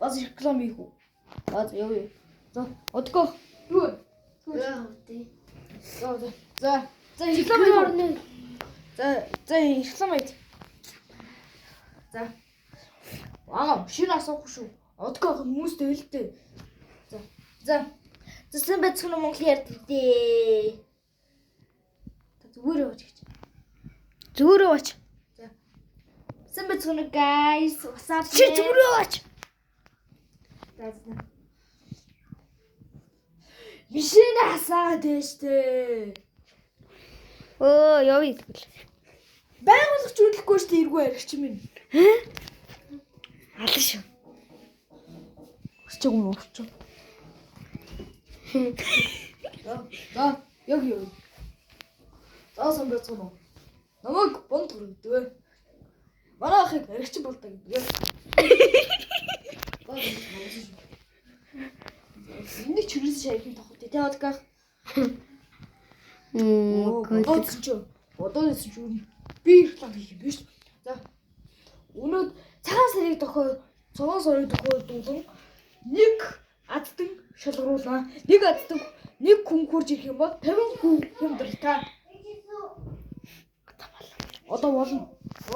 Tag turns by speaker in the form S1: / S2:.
S1: Аз реклам хийх үү? Явъя. За, одгоо. Юу?
S2: Тий.
S1: За, реклам хийх. За, реклам хийх. За. Шинэ асуух шүү. Одгоо хүмүүстэй хэлдэг. За. Зэсэн бацхан Монгол ярьдаг дээ. Зүгээр яваач гэж.
S3: Зүгээр яваач.
S1: За. Зэсэн бацхан guys, WhatsApp.
S3: Чи зүгээр яваач.
S1: За. Мишин асаад дэжтэй.
S3: Явъя тэгвэл.
S1: Байгуулгач үлдэхгүй шүү дээ эргүү яригч минь.
S3: Алан шүү.
S1: Өсчөг юм өсчөг. За, яг. За самбацсан уу? Намайг бонд хүргэдэг. Манай ахыг аригч болдог гэдэг. Энийг чирээс шайхын тохот тий одгах. Бодооч ч би реклам хийх юм биш. За. Өнөөдөр цагаан сарыг тохиолдуулан нэг аддаг шалгаруулна. Нэг хүн хурж ирэх юм бол 50 хүн хямдрал та. Одоо болно.